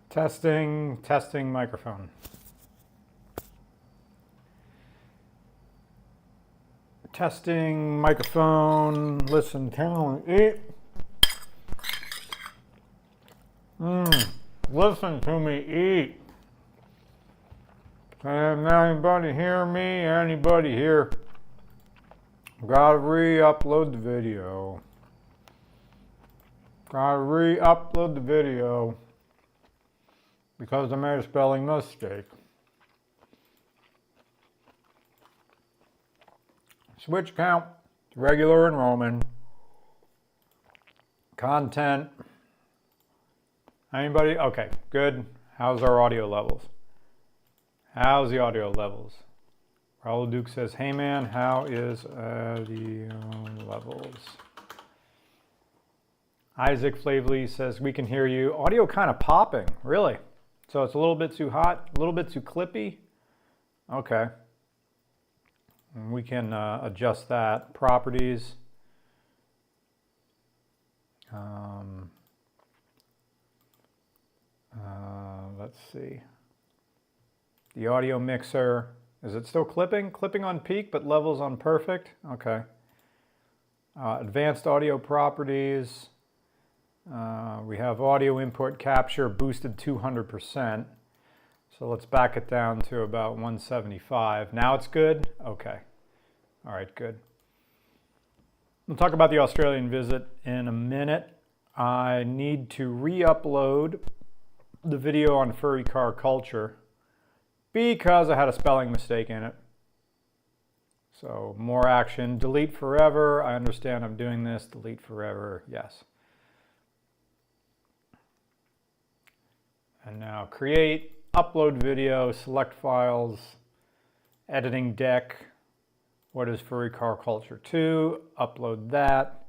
Testing microphone. Testing microphone. Listen, tell me, eat. Listen to me eat. Can anybody hear me? Anybody here? Gotta re-upload the video. Gotta re-upload the video because I made a spelling mistake. Switch count to regular and Roman. Content. Anybody? Okay, good. How's our audio levels? How's the audio levels? Raul Duke says, hey man, how is audio levels? Isaac Flavely says, we can hear you. Audio kind of popping, really? So it's a little bit too hot, a little bit too clippy? Okay. And we can adjust that. Properties. Let's see. The audio mixer. Is it still clipping? Clipping on peak, but levels on perfect? Okay. Advanced audio properties. We have audio input capture boosted 200%. So let's back it down to about 175. Now it's good? Okay. All right, good. We'll talk about the Australian visit in a minute. I need to re-upload the video on furry car culture because I had a spelling mistake in it. So more action. Delete forever. I understand I'm doing this. Delete forever. Yes. And now create, upload video, select files, editing deck. What is Furry Car Culture 2? Upload that.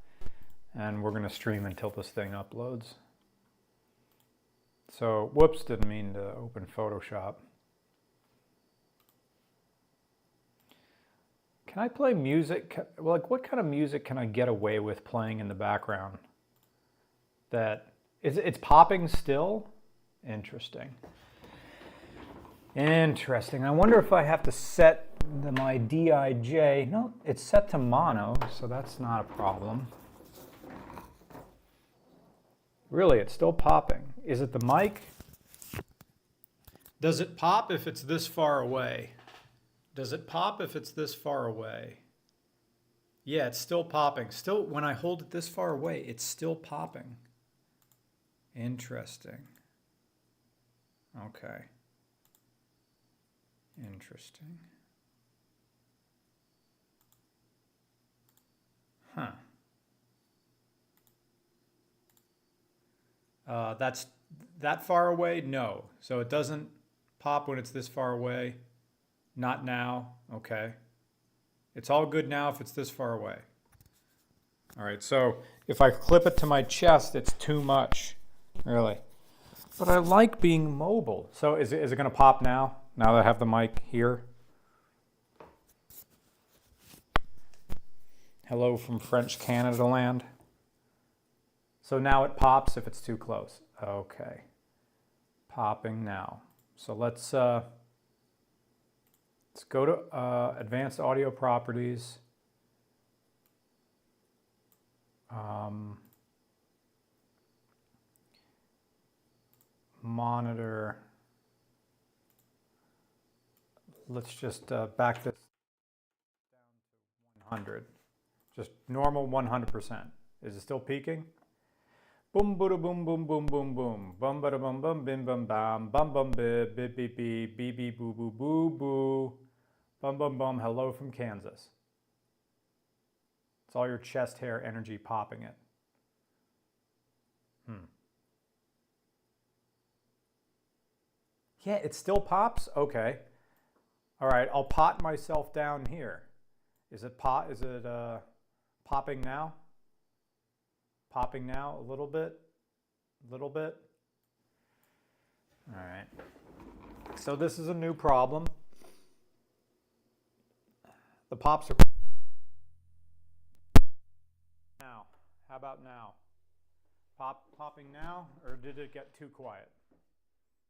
And we're going to stream until this thing uploads. So, whoops, didn't mean to open Photoshop. Can I play music? Like, what kind of music can I get away with playing in the background? It's popping still? Interesting. Interesting. I wonder if I have to set my DIJ. No, it's set to mono, so that's not a problem. Really, it's still popping. Is it the mic? Does it pop if it's this far away? Does it pop if it's this far away? Yeah, it's still popping. Still, when I hold it this far away, it's still popping. Interesting. Okay. Interesting. Huh. That's that far away? No. So it doesn't pop when it's this far away? Not now? Okay. It's all good now if it's this far away. All right, so if I clip it to my chest, it's too much, really. But I like being mobile. So is it going to pop now? Now that I have the mic here? Hello from French Canada land. So now it pops if it's too close. Okay. Popping now. So let's go to advanced audio properties. Monitor. Let's just back this down to 100. Just normal 100%. Is it still peaking? Boom, boom, boom, boom, boom, boom, boom. Bum, bada, bum, bum, bim, bum, bam. Bum, bum, bib, bib, beep, beep, beep, beep, boo, boo, boo, boo. Bum, bum, bum. Hello from Kansas. It's all your chest hair energy popping it. Yeah, it still pops? Okay. All right, I'll pot myself down here. Is it popping now? Popping now a little bit? A little bit? All right. So this is a new problem. The pops are now. How about now? Popping now, or did it get too quiet?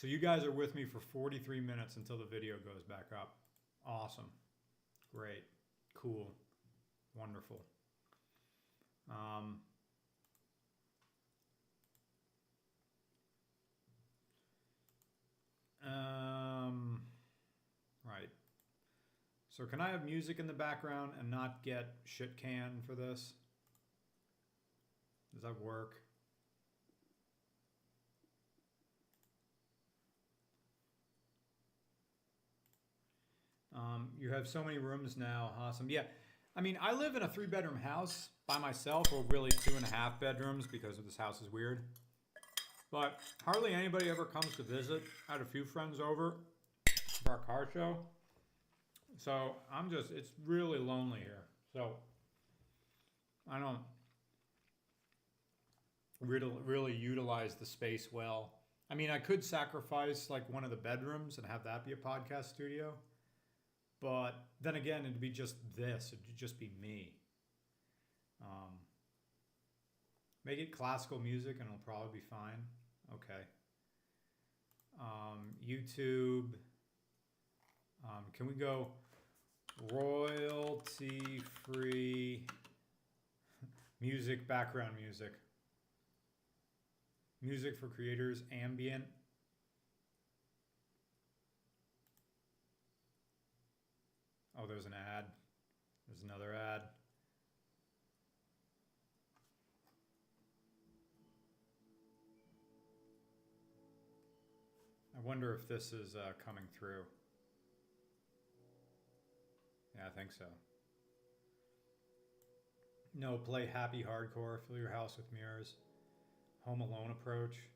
So you guys are with me for 43 minutes until the video goes back up. Awesome. Great. Cool. Wonderful. Right. So can I have music in the background and not get shit canned for this? Does that work? You have so many rooms now. Awesome. Yeah. I mean, I live in a 3-bedroom house by myself, or really 2.5 bedrooms because this house is weird. But hardly anybody ever comes to visit. I had a few friends over for our car show. So it's really lonely here. So I don't really utilize the space well. I mean, I could sacrifice like one of the bedrooms and have that be a podcast studio. But then again, it'd be just this. It'd just be me. Make it classical music and it'll probably be fine. Okay. YouTube. Can we go royalty-free music, background music? Music for creators, ambient. Oh, there's an ad. There's another ad. I wonder if this is coming through. Yeah, I think so. No, play happy hardcore. Fill your house with mirrors. Home Alone approach.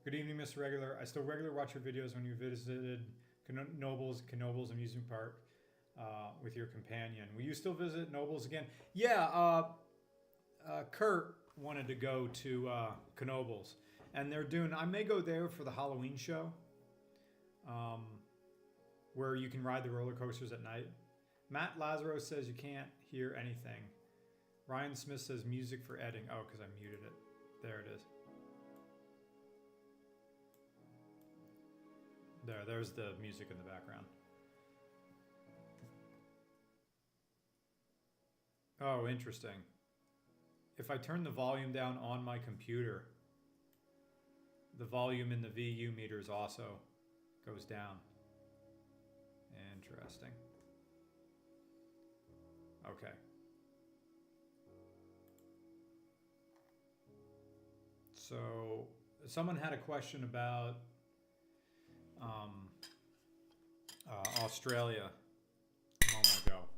Good evening, Mr. Regular. I still regularly watch your videos when you visited Knoebels Amusement Park with your companion. Will you still visit Knoebels again? Yeah, Kurt wanted to go to Knoebels. And they're doing, I may go there for the Halloween show, where you can ride the roller coasters at night. Matt Lazaro says you can't hear anything. Ryan Smith says music for editing. Oh, because I muted it. There it is. There's the music in the background. Oh, interesting. If I turn the volume down on my computer, the volume in the VU meters also goes down. Interesting. Okay. So someone had a question about Australia a moment ago.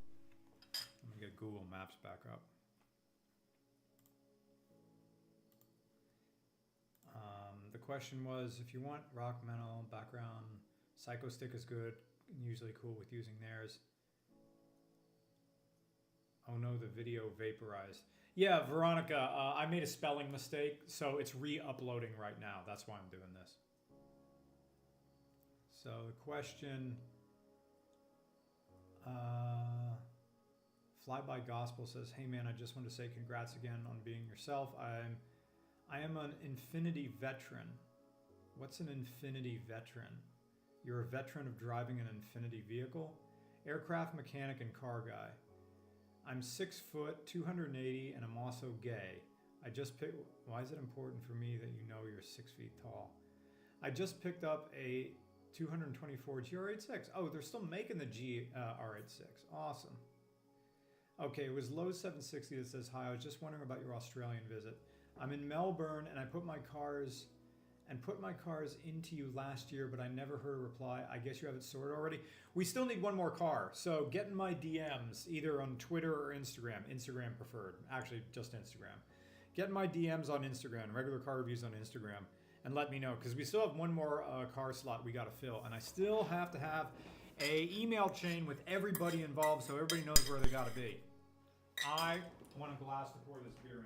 Let me get Google Maps back up. The question was, if you want rock metal background, Psycho Stick is good and usually cool with using theirs. Oh no, the video vaporized. Yeah, Veronica, I made a spelling mistake, so it's re-uploading right now. That's why I'm doing this. So the question, Flyby Gospel says, hey man, I just want to say congrats again on being yourself. I am an Infinity veteran. What's an Infinity veteran? You're a veteran of driving an Infinity vehicle? Aircraft mechanic and car guy. I'm 6 foot, 280, and I'm also gay. Why is it important for me that you know you're 6 feet tall? I just picked up a 224 GR86. Oh, they're still making the GR86. Awesome. Okay, it was Lowe's 760 that says, hi, I was just wondering about your Australian visit. I'm in Melbourne and I put my cars into you last year, but I never heard a reply. I guess you have it sorted already. We still need one more car. So get in my DMs, either on Twitter or Instagram. Instagram preferred. Actually, just Instagram. Get in my DMs on Instagram, regular car reviews on Instagram, and let me know. Because we still have one more car slot we got to fill. And I still have to have a email chain with everybody involved so everybody knows where they got to be. I want a glass to pour this beer in.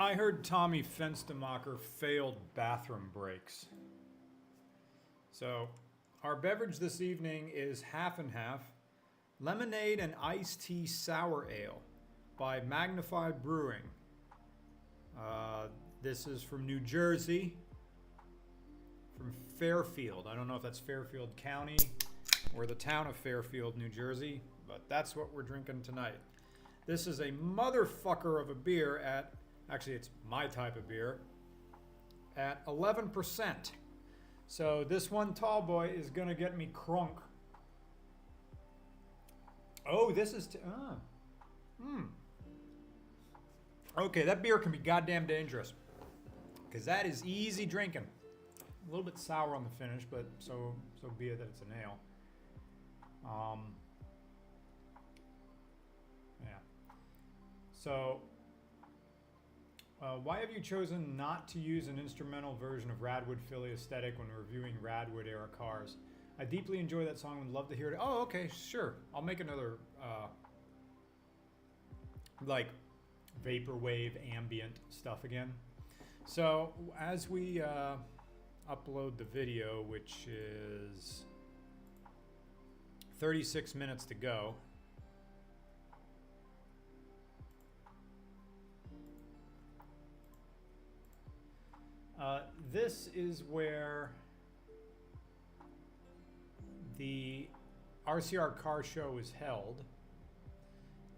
I heard Tommy Fenstermacher failed bathroom breaks. So, our beverage this evening is half and half. Lemonade and iced tea sour ale by Magnified Brewing. This is from New Jersey, from Fairfield. I don't know if that's Fairfield County or the town of Fairfield, New Jersey, but that's what we're drinking tonight. This is a motherfucker of a beer at, actually it's my type of beer, at 11%. So this one tall boy is gonna get me crunk. Oh, this is, Okay, that beer can be goddamn dangerous. Because that is easy drinking. A little bit sour on the finish, but so be it that it's an ale. Yeah. So, why have you chosen not to use an instrumental version of Radwood Philly Aesthetic when reviewing Radwood era cars? I deeply enjoy that song and would love to hear it. Oh, okay, sure. I'll make another, like, vaporwave ambient stuff again. So as we upload the video, which is 36 minutes to go, this is where the RCR car show is held.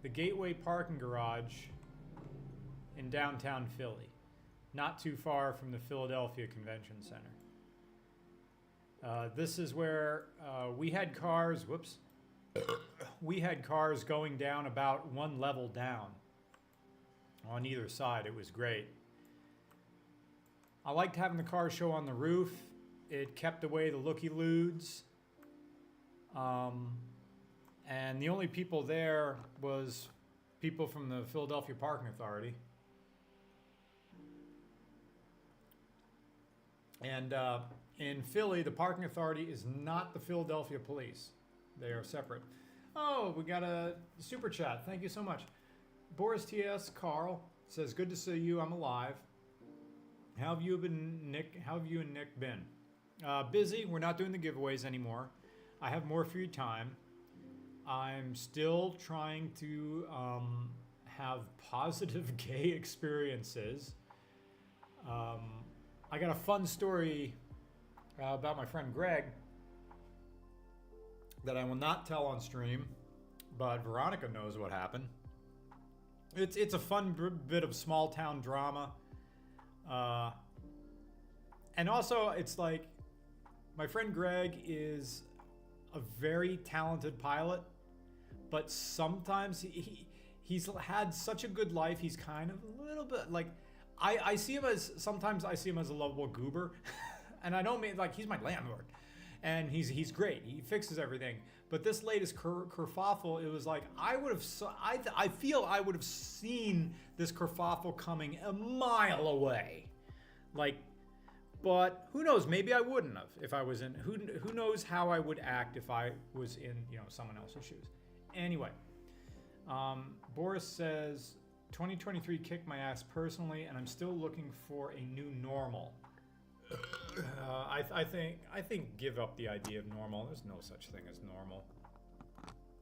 The Gateway Parking Garage in downtown Philly, not too far from the Philadelphia Convention Center. This is where we had cars, we had cars going down about one level down on either side. It was great. I liked having the car show on the roof. It kept away the looky-loos. And the only people there was people from the Philadelphia Parking Authority. And in Philly, the parking authority is not the Philadelphia police. They are separate. Oh, we got a super chat. Thank you so much. Boris T.S. Carl says, good to see you. I'm alive. How have you been, Nick? How have you and Nick been? Busy. We're not doing the giveaways anymore. I have more free time. I'm still trying to have positive gay experiences. I got a fun story about my friend Greg that I will not tell on stream, but Veronica knows what happened. It's a fun bit of small town drama. And also, it's like, my friend Greg is a very talented pilot, but sometimes he's had such a good life, he's kind of a little bit like, I see him as, sometimes I see him as a lovable goober. And I don't mean, like, he's my landlord. And he's great. He fixes everything. But this latest kerfuffle, it was like, I feel I would have seen this kerfuffle coming a mile away. Like, but who knows? Maybe I wouldn't have if I was in, who knows how I would act if I was in, someone else's shoes. Anyway, Boris says, 2023 kicked my ass personally, and I'm still looking for a new normal. I think give up the idea of normal. There's no such thing as normal.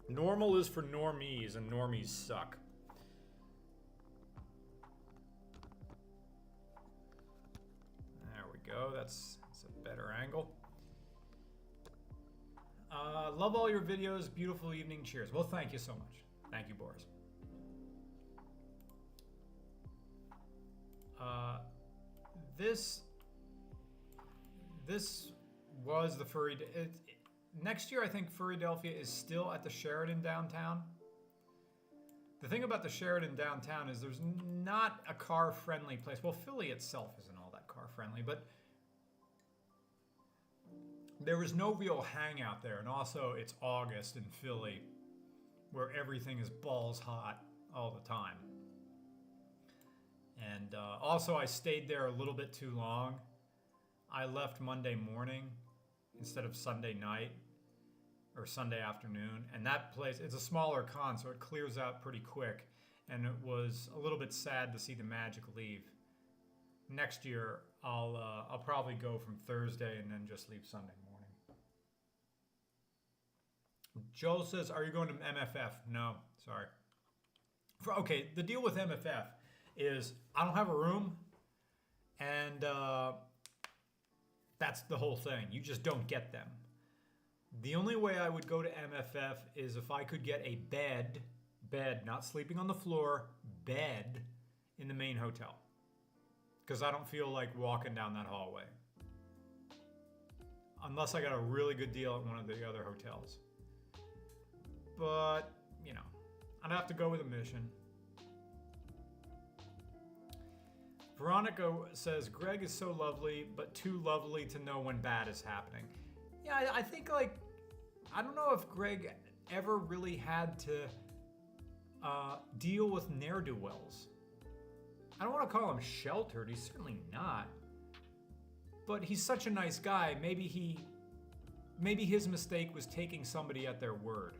Normal is for normies, and normies suck. There we go. That's a better angle. Love all your videos. Beautiful evening. Cheers. Well, thank you so much. Thank you, Boris. This was the Furry. Next year, I think Furrydelphia is still at the Sheridan downtown. The thing about the Sheridan downtown is there's not a car-friendly place. Well, Philly itself isn't all that car-friendly, but there was no real hangout there. And also, it's August in Philly, where everything is balls hot all the time. And also, I stayed there a little bit too long. I left Monday morning instead of Sunday night or Sunday afternoon. And that place, it's a smaller con, so it clears out pretty quick. and it was a little bit sad to see the Magic leave. Next year, I'll probably go from Thursday and then just leave Sunday morning. Joel says, "Are you going to MFF?" No, sorry. Okay, the deal with MFF is I don't have a room, and that's the whole thing. You just don't get them. The only way I would go to MFF is if I could get a bed, not sleeping on the floor, bed in the main hotel. Because I don't feel like walking down that hallway. Unless I got a really good deal at one of the other hotels. But, you know, I'd have to go with a mission. Veronica says, "Greg is so lovely, but too lovely to know when bad is happening." Yeah, I think, like, I don't know if Greg ever really had to deal with ne'er-do-wells. I don't want to call him sheltered. He's certainly not. But he's such a nice guy. Maybe his mistake was taking somebody at their word.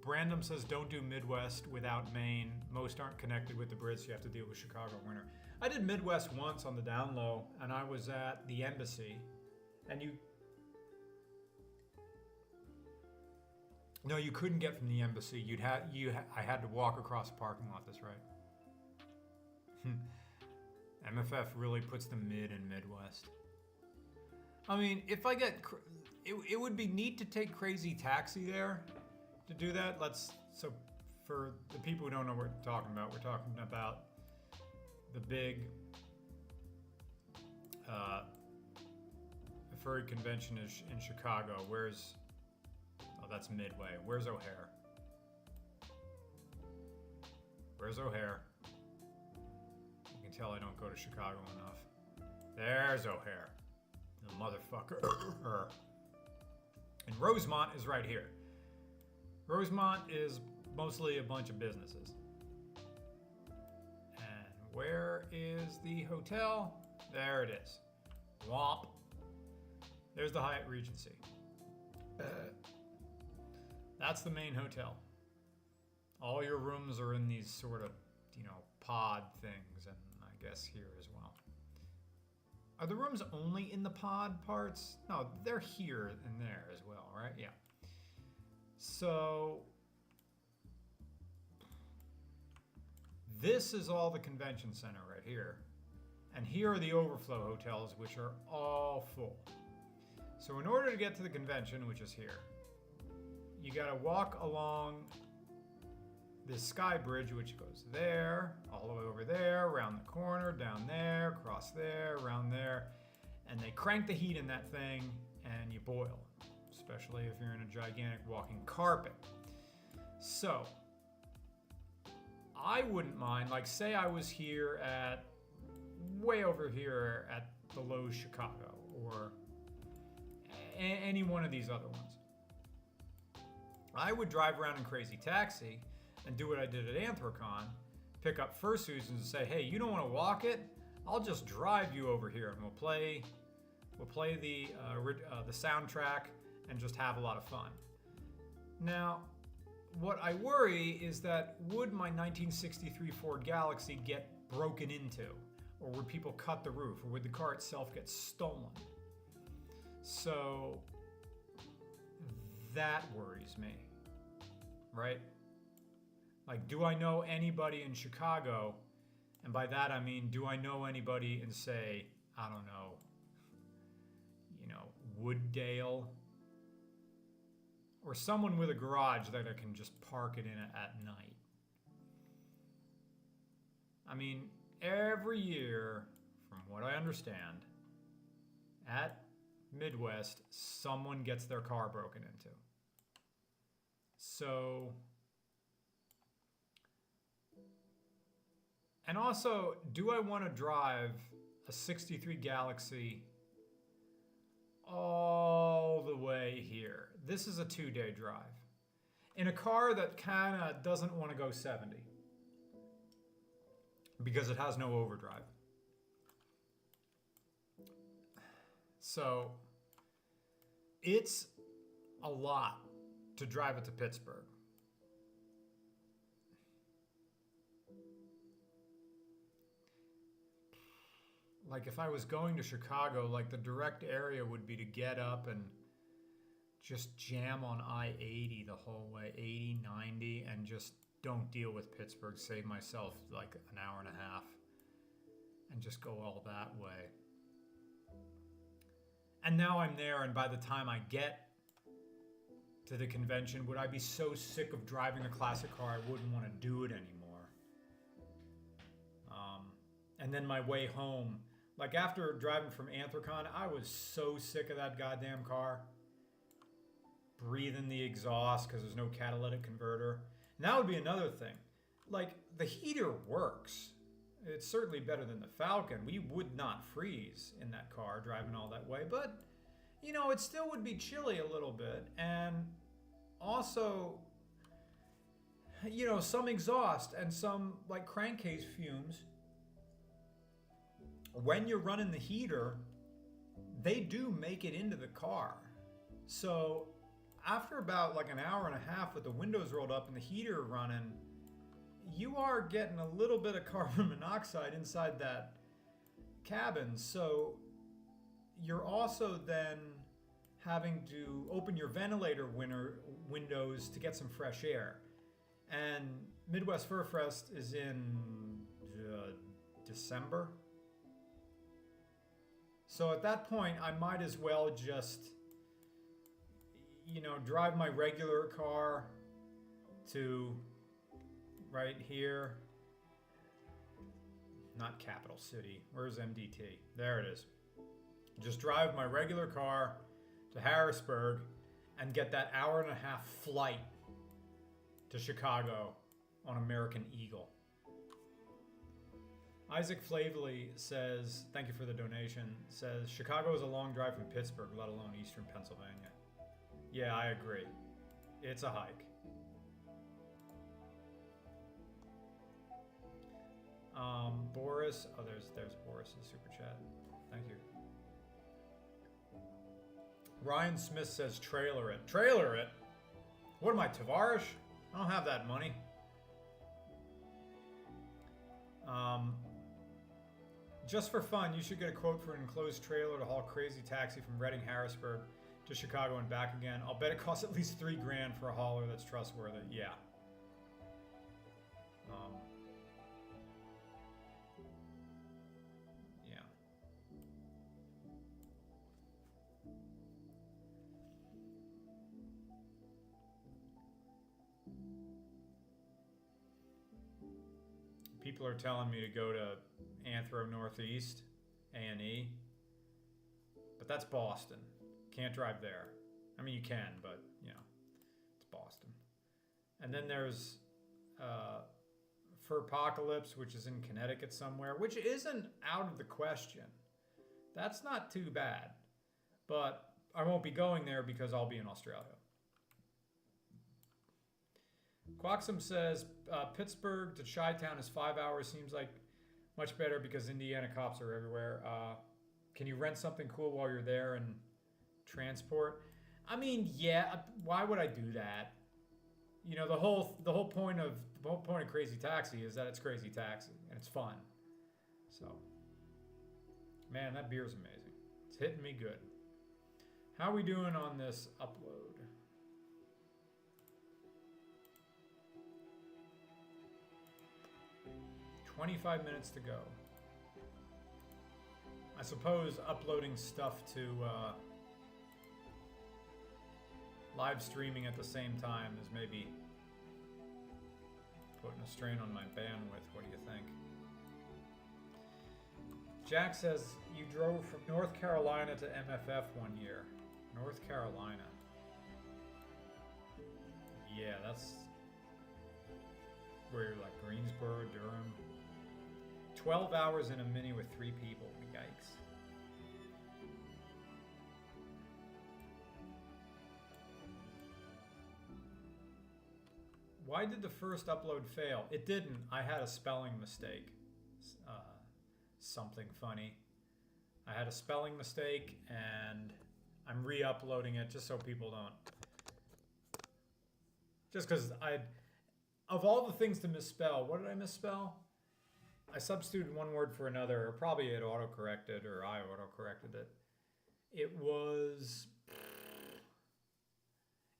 Brandon says, "Don't do Midwest without Maine. Most aren't connected with the Brits. So you have to deal with Chicago winter." I did Midwest once on the down low, and I was at the embassy. And you couldn't get from the embassy. I had to walk across the parking lot. That's right. MFF really puts the mid and Midwest. I mean, if I get, it would be neat to take Crazy Taxi there to do that. So for the people who don't know what we're talking about the big furry convention is in Chicago. Oh, that's Midway. Where's O'Hare? You can tell I don't go to Chicago enough. There's O'Hare. The motherfucker. And Rosemont is right here. Rosemont is mostly a bunch of businesses. And where is the hotel? There it is. Womp. There's the Hyatt Regency. That's the main hotel. All your rooms are in these sort of, pod things, and I guess here as well. Are the rooms only in the pod parts? No, they're here and there as well, right? Yeah. So this is all the convention center right here. And here are the overflow hotels, which are all full. So in order to get to the convention, which is here, you gotta walk along this sky bridge, which goes there, all the way over there, around the corner, down there, across there, around there. And they crank the heat in that thing and you boil, especially if you're in a gigantic walking carpet. So I wouldn't mind, like say I was here way over here at the Lowe's Chicago or any one of these other ones. I would drive around in Crazy Taxi and do what I did at Anthrocon, pick up fursuits and say, "Hey, you don't want to walk it? I'll just drive you over here and we'll play the soundtrack and just have a lot of fun." Now, what I worry is that would my 1963 Ford Galaxy get broken into? Or would people cut the roof? Or would the car itself get stolen? So that worries me, right? Like, do I know anybody in Chicago? And by that I mean, do I know anybody in, say, I don't know, Wooddale? Or someone with a garage that I can just park it in at night? I mean, every year, from what I understand, at Midwest, someone gets their car broken into. So, and also, do I want to drive a 63 Galaxy all the way here? This is a 2-day drive. In a car that kind of doesn't want to go 70. Because it has no overdrive. So, it's a lot to drive it to Pittsburgh. like if I was going to Chicago, like the direct area would be to get up and just jam on I-80 the whole way, 80, 90, and just don't deal with Pittsburgh, save myself like an hour and a half, and just go all that way. And now I'm there, and by the time I get to the convention, would I be so sick of driving a classic car I wouldn't want to do it anymore. And then my way home, like after driving from Anthrocon, I was so sick of that goddamn car. Breathing the exhaust because there's no catalytic converter. And that would be another thing. Like, the heater works. It's certainly better than the Falcon. We would not freeze in that car driving all that way, but, you know, it still would be chilly a little bit. And also, you know, some exhaust and some, like, crankcase fumes. When you're running the heater, they do make it into the car. So after about like an hour and a half with the windows rolled up and the heater running, you are getting a little bit of carbon monoxide inside that cabin. So you're also then having to open your ventilator windows to get some fresh air. And Midwest Fur Fest is in December. So at that point, I might as well just, you know, drive my regular car to right here. Not Capital City. Where's MDT? There it is. Just drive my regular car to Harrisburg and get that hour and a half flight to Chicago on American Eagle. Isaac Flavely says, thank you for the donation, says, Chicago is a long drive from Pittsburgh, let alone eastern Pennsylvania. Yeah, I agree. It's a hike. Boris, oh, there's Boris' super chat. Thank you. Ryan Smith says, trailer it. Trailer it? What am I, Tavares? I don't have that money. Just for fun, you should get a quote for an enclosed trailer to haul Crazy Taxi from Reading, Harrisburg to Chicago and back again. I'll bet it costs at least $3,000 for a hauler that's trustworthy. Yeah. Yeah. People are telling me to go to Anthro Northeast, A&E, but that's Boston. Can't drive there. I mean, you can, but, you know, it's Boston. And then there's Furpocalypse, which is in Connecticut somewhere, which isn't out of the question. That's not too bad. But I won't be going there because I'll be in Australia. Quaxum says, Pittsburgh to Chi-Town is 5 hours. Seems like much better because Indiana cops are everywhere. Can you rent something cool while you're there and transport? I mean, yeah. Why would I do that? You know, the whole point of Crazy Taxi is that it's Crazy Taxi and it's fun. So, man, that beer's amazing. It's hitting me good. How are we doing on this upload? $25 minutes to go. I suppose uploading stuff to live streaming at the same time is maybe putting a strain on my bandwidth. What do you think? Jack says, you drove from North Carolina to MFF one year. North Carolina. Yeah, that's where you're like Greensboro, Durham. 12 hours in a Mini with 3 people. Yikes. Why did the first upload fail? It didn't. I had a spelling mistake. Something funny. I had a spelling mistake and I'm re-uploading it just so people don't. Just because of all the things to misspell, what did I misspell? I substituted one word for another, or probably it auto-corrected, or I auto-corrected it. It was,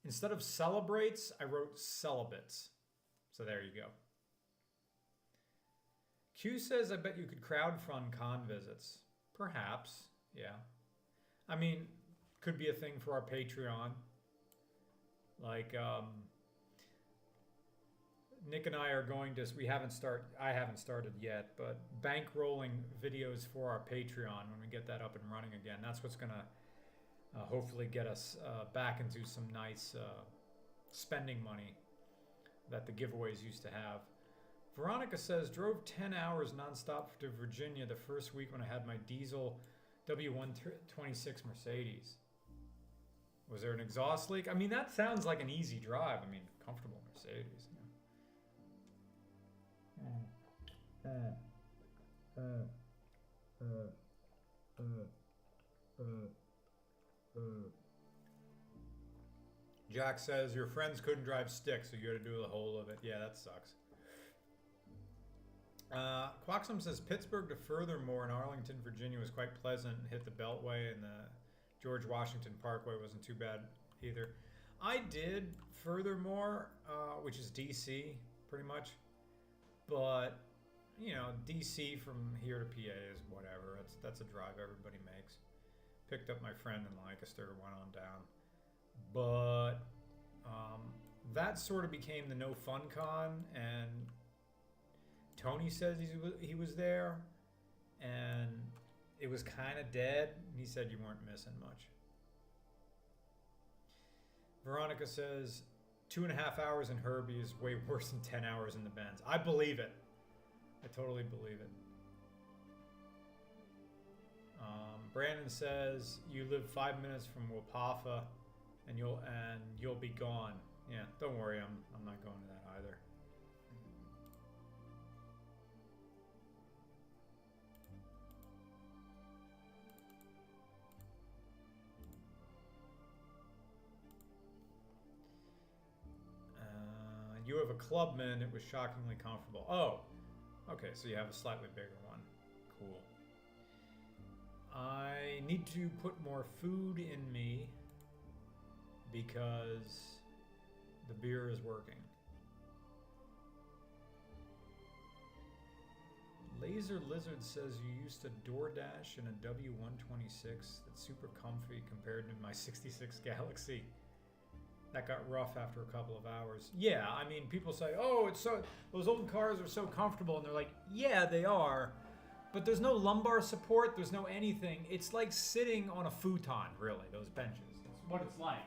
instead of celebrates, I wrote celibates. So there you go. Q says, I bet you could crowdfund con visits. Perhaps, yeah. I mean, could be a thing for our Patreon. Like, Nick and I are going to, I haven't started yet, but bankrolling videos for our Patreon when we get that up and running again. That's what's going to hopefully get us back into some nice spending money that the giveaways used to have. Veronica says, drove 10 hours nonstop to Virginia the first week when I had my diesel W126 Mercedes. Was there an exhaust leak? I mean, that sounds like an easy drive. I mean, comfortable Mercedes. Jack says, your friends couldn't drive stick, so you had to do the whole of it. Yeah, that sucks. Quaxum says, Pittsburgh to Furthermore in Arlington, Virginia was quite pleasant and hit the Beltway, and the George Washington Parkway wasn't too bad either. I did Furthermore, which is DC, pretty much. But, you know, DC from here to PA is whatever. That's a drive everybody makes. Picked up my friend in Lancaster, went on down. But that sort of became the No Fun Con, and Tony says he was there, and it was kind of dead. He said you weren't missing much. Veronica says 2.5 hours in Herbie is way worse than 10 hours in the Benz. I believe it. I totally believe it. Brandon says you live 5 minutes from Wapapa, and you'll be gone. Yeah, don't worry, I'm not going to that either. You have a Clubman. It was shockingly comfortable. Oh, okay, so you have a slightly bigger one. Cool. I need to put more food in me because the beer is working. Laser Lizard says you used a DoorDash in a W126 that's super comfy compared to my 66 Galaxy. That got rough after a couple of hours. Yeah, I mean, people say, oh, those old cars are so comfortable. And they're like, yeah, they are. But there's no lumbar support. There's no anything. It's like sitting on a futon, really, those benches. It's what it's like.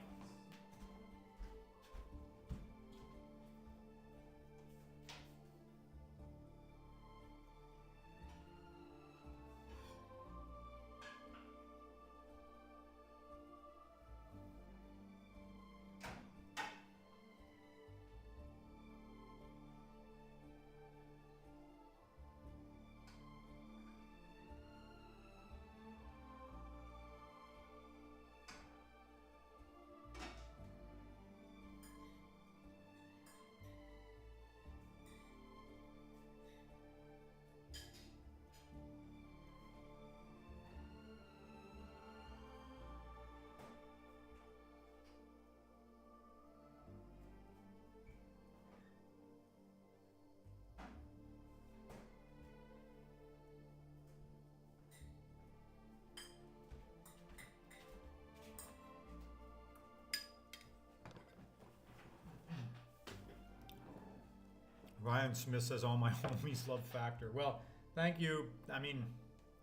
Ryan Smith says, all my homies love Factor. Well, thank you. I mean,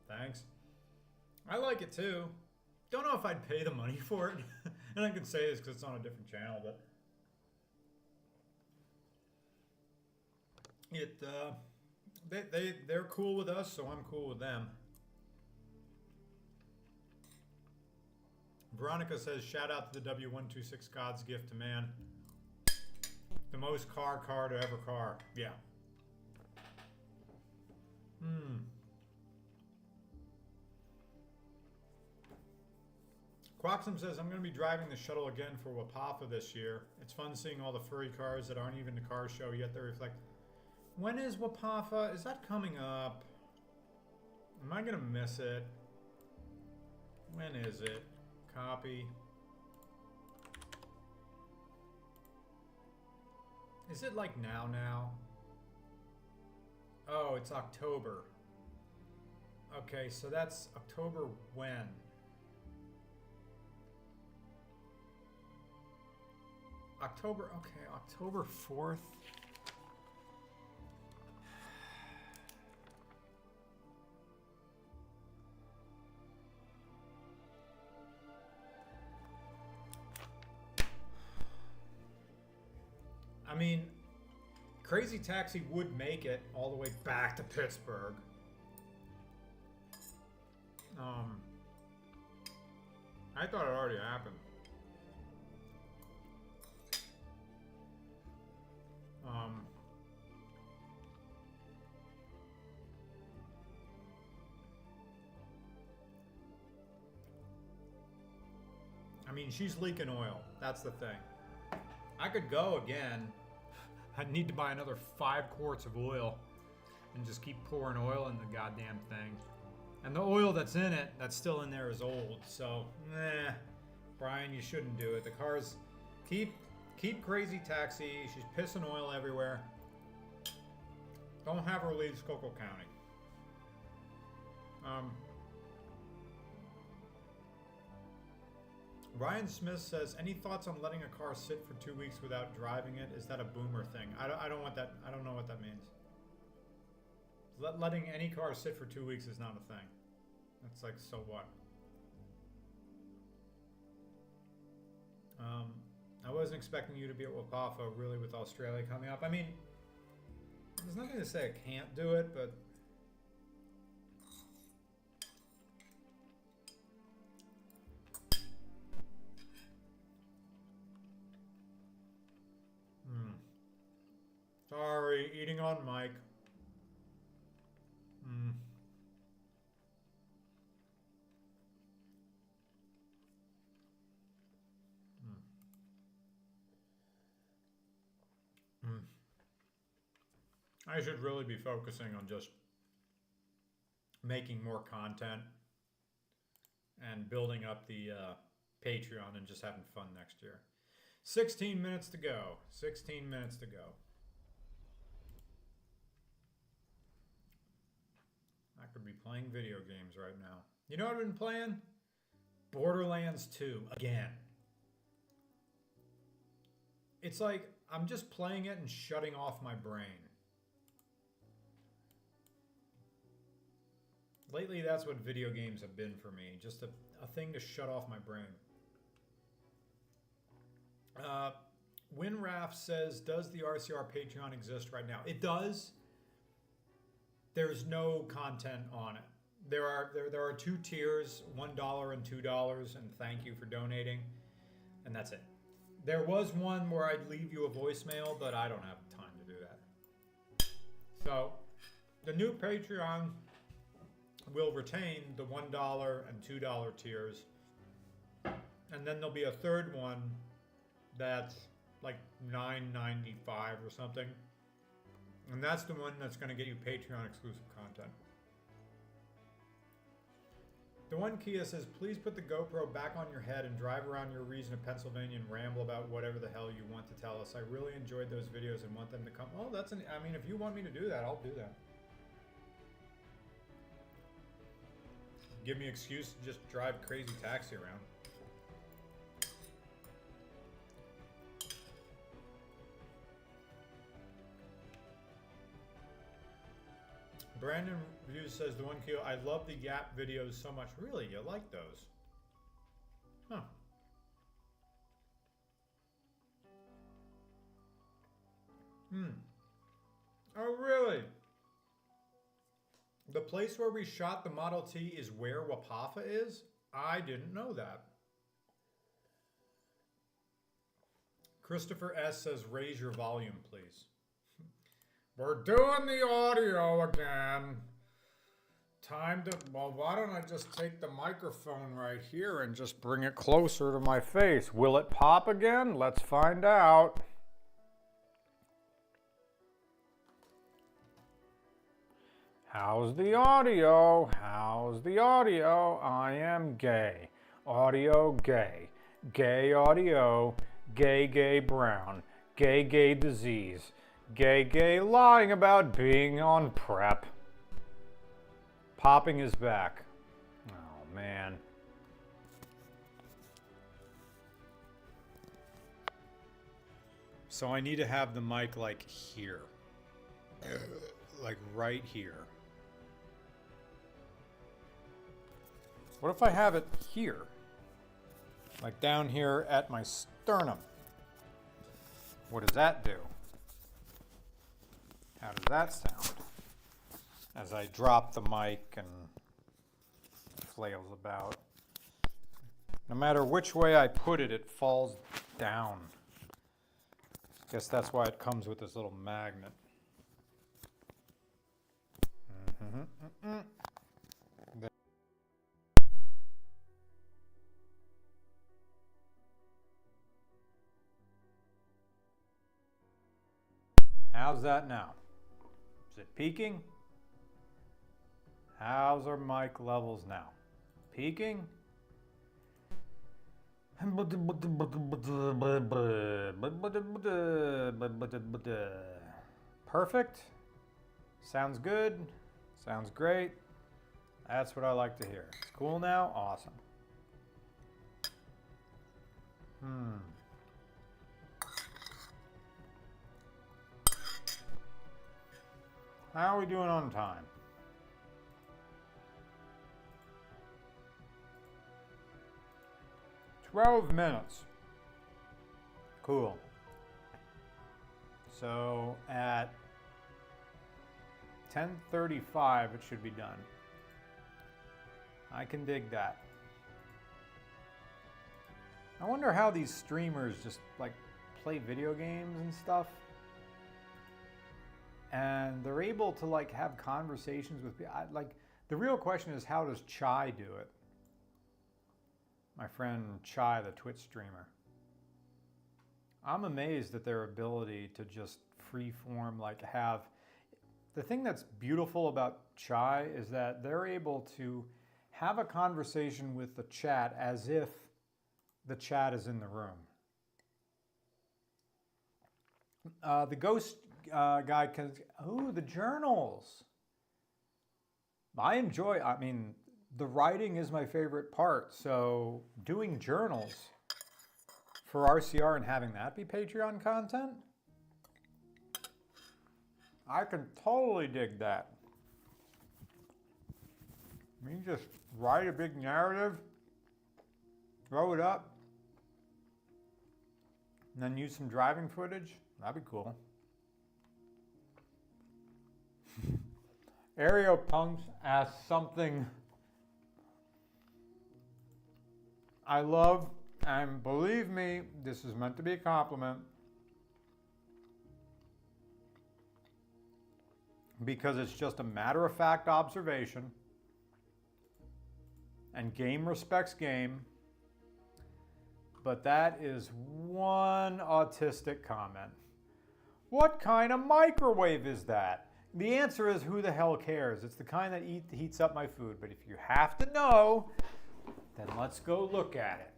thanks. I like it too. Don't know if I'd pay the money for it. And I can say this because it's on a different channel, but they're cool with us, so I'm cool with them. Veronica says, shout out to the W126 God's gift to man. The most car to ever car. Yeah. Quaxum says, I'm going to be driving the shuttle again for Wapapa this year. It's fun seeing all the furry cars that aren't even the car show, yet they reflect When is Wapapa? Is that coming up? Am I gonna miss it? When is it? Copy. Is it like now? Oh, it's October. Okay, so that's October when? October, okay, October 4th. I mean, Crazy Taxi would make it all the way back to Pittsburgh. I thought it already happened. I mean, she's leaking oil. That's the thing. I could go again. I'd need to buy another 5 quarts of oil and just keep pouring oil in the goddamn thing. And the oil that's in it, that's still in there, is old. So, Brian, you shouldn't do it. The car's keep Crazy Taxi. She's pissing oil everywhere. Don't have her leave Schuylkill County. Ryan Smith says, any thoughts on letting a car sit for 2 weeks without driving it? Is that a boomer thing? I don't want that. I don't know what that means. Letting any car sit for 2 weeks is not a thing. That's like, so what? I wasn't expecting you to be at Wapapa, really, with Australia coming up. I mean, there's nothing to say I can't do it, but... Sorry, eating on mic. I should really be focusing on just making more content and building up the Patreon and just having fun next year. 16 minutes to go. 16 minutes to go. I could be playing video games right now. You know what I've been playing? Borderlands 2 again. It's like I'm just playing it and shutting off my brain. Lately, that's what video games have been for me. Just a thing to shut off my brain. Winraf says, does the RCR Patreon exist right now? It does. There's no content on it. There are 2 tiers, $1 and $2, and thank you for donating. And that's it. There was one where I'd leave you a voicemail, but I don't have time to do that. So, the new Patreon will retain the $1 and $2 tiers. And then there'll be a third one that's like $9.95 or something. And that's the one that's going to get you Patreon exclusive content. The one Kia says, please put the GoPro back on your head and drive around your region of Pennsylvania and ramble about whatever the hell you want to tell us. I really enjoyed those videos and want them to come. Oh, I mean, if you want me to do that, I'll do that. Give me an excuse to just drive Crazy Taxi around. Brandon Reviews says, the one Kilo, I love the Yap videos so much. Really? You like those? Huh. Oh, really? The place where we shot the Model T is where Wapapa is? I didn't know that. Christopher S. says, raise your volume, please. We're doing the audio again. Time to, well, why don't I just take the microphone right here and just bring it closer to my face? Will it pop again? Let's find out. How's the audio? How's the audio? I am gay. Audio gay. Gay audio. Gay gay brown. Gay gay disease. Gay gay lying about being on PrEP. Popping his back. Oh man. So I need to have the mic like here. Like right here. What if I have it here? Like down here at my sternum. What does that do? How does that sound? As I drop the mic and flails about. No matter which way I put it, it falls down. Guess that's why it comes with this little magnet. How's that now? Is it peaking? How's our mic levels now? Peaking? Perfect. Sounds good. Sounds great. That's what I like to hear. It's cool now? Awesome. How are we doing on time? "12 minutes. Cool. So at 10:35 it should be done. I can dig that. I wonder how these streamers just like play video games and stuff. And they're able to like have conversations with people. Like the real question is, how does Chai do it? My friend Chai, the Twitch streamer. I'm amazed at their ability to just freeform, like have. The thing that's beautiful about Chai is that they're able to have a conversation with the chat as if the chat is in the room. The ghost guy can. Ooh, the journals. I mean, the writing is my favorite part. So doing journals for RCR and having that be Patreon content, I can totally dig that. I mean, just write a big narrative, throw it up, and then use some driving footage. That'd be cool. Aereo Punks asked something I love, and believe me, this is meant to be a compliment, because it's just a matter-of-fact observation, and game respects game, but that is one autistic comment. What kind of microwave is that? The answer is, who the hell cares? It's the kind that heats up my food, but if you have to know, then let's go look at it.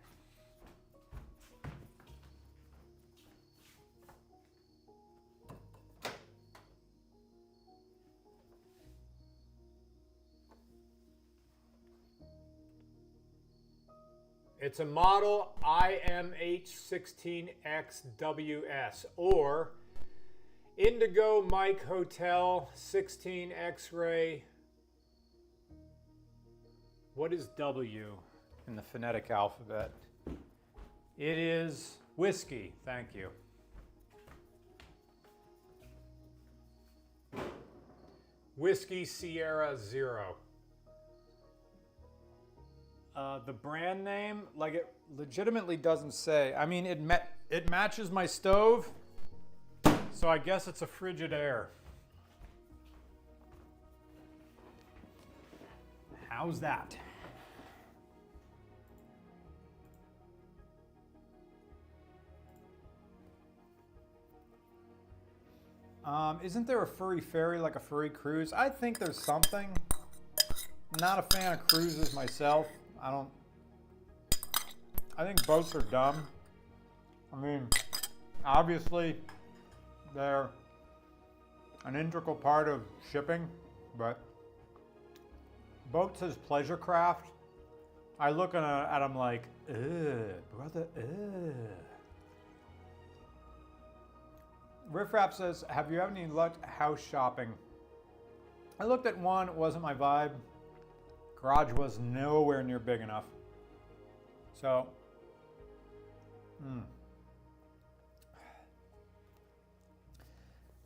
It's a model IMH16XWS or Indigo Mike Hotel 16 X-Ray. What is W in the phonetic alphabet? It is whiskey. Thank you. Whiskey Sierra Zero. The brand name, like it legitimately doesn't say. I mean, it matches my stove, so I guess it's a Frigidaire. How's that? Isn't there a furry ferry, like a furry cruise? I think there's something. I'm not a fan of cruises myself. I think boats are dumb. I mean, obviously, they're an integral part of shipping, but boats as pleasure craft, I look at them like, ugh, brother, ugh. Riffraff says, have you had any luck house shopping? I looked at one, it wasn't my vibe. Garage was nowhere near big enough. So,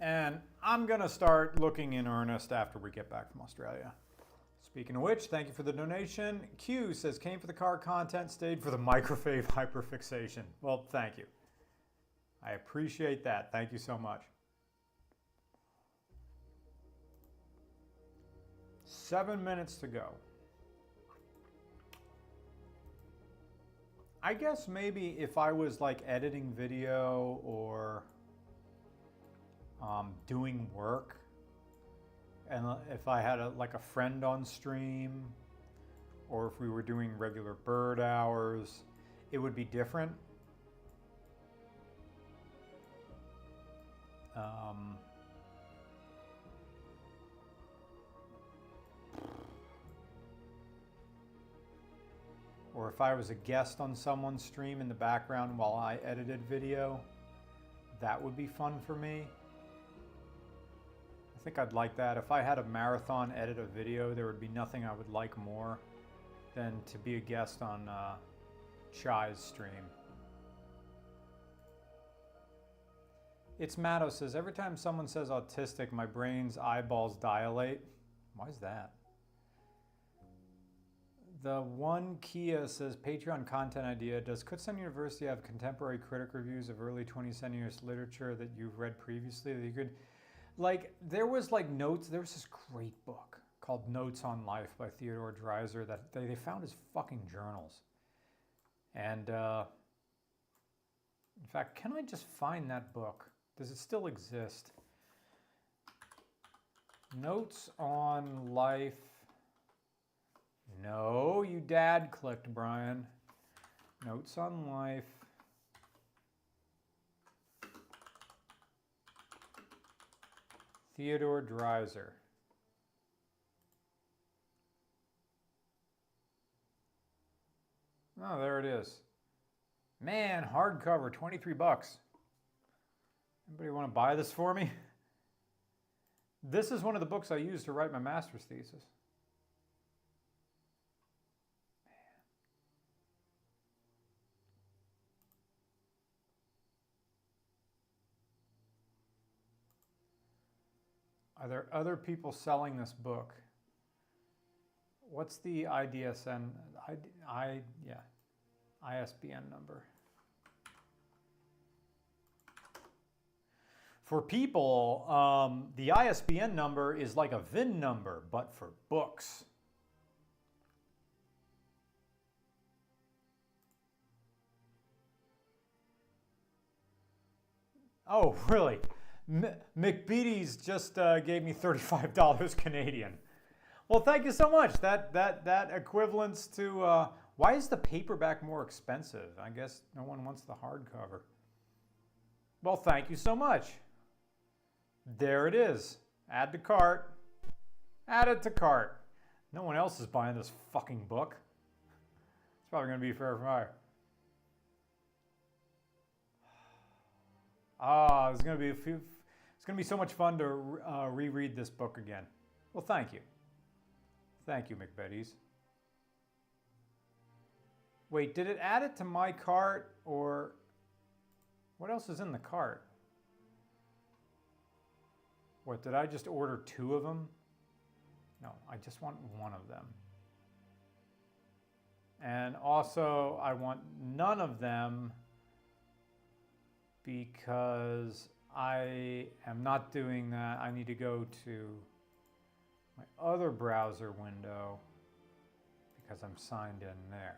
And I'm gonna start looking in earnest after we get back from Australia. Speaking of which, thank you for the donation. Q says, came for the car content, stayed for the microfave hyperfixation. Well, thank you. I appreciate that. Thank you so much. 7 minutes to go. I guess maybe if I was like editing video or doing work, and if I had like a friend on stream, or if we were doing regular bird hours, it would be different. Or if I was a guest on someone's stream in the background while I edited video, that would be fun for me. I think I'd like that. If I had a marathon edit a video, there would be nothing I would like more than to be a guest on Chai's stream. It's Matto says, every time someone says autistic, my brain's eyeballs dilate. Why is that? The one Kia says, Patreon content idea. Does Kutztown University have contemporary critic reviews of early 20th century literature that you've read previously that you could, like, there was like notes, there was this great book called Notes on Life by Theodore Dreiser that they found as fucking journals. And in fact, can I just find that book? Does it still exist? Notes on Life. No, you dad clicked, Brian. Notes on Life. Theodore Dreiser. Oh, there it is. Man, hardcover, 23 bucks. Anybody want to buy this for me? This is one of the books I used to write my master's thesis. Are there other people selling this book? What's the ISBN number? For people, the ISBN number is like a VIN number, but for books. Oh, really? McBeaty's just gave me $35 Canadian. Well, thank you so much. That equivalents to, why is the paperback more expensive? I guess no one wants the hardcover. Well, thank you so much. There it is. Add to cart. Add it to cart. No one else is buying this fucking book. It's probably going to be fair fire. Ah, it's going to be so much fun to reread this book again. Well, thank you. Thank you, McBetty's. Wait, did it add it to my cart, or what else is in the cart? What, did I just order 2 of them? No, I just want 1 of them. And also, I want none of them because I am not doing that. I need to go to my other browser window because I'm signed in there.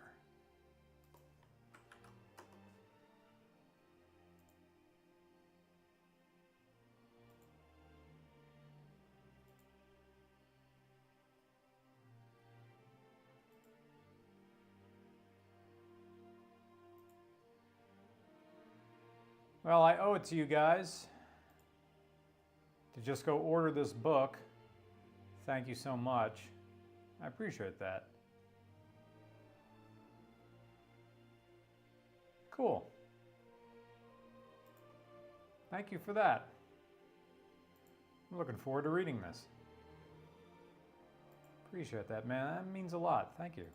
Well, I owe it to you guys to just go order this book. Thank you so much. I appreciate that. Cool. Thank you for that. I'm looking forward to reading this. Appreciate that, man. That means a lot. Thank you.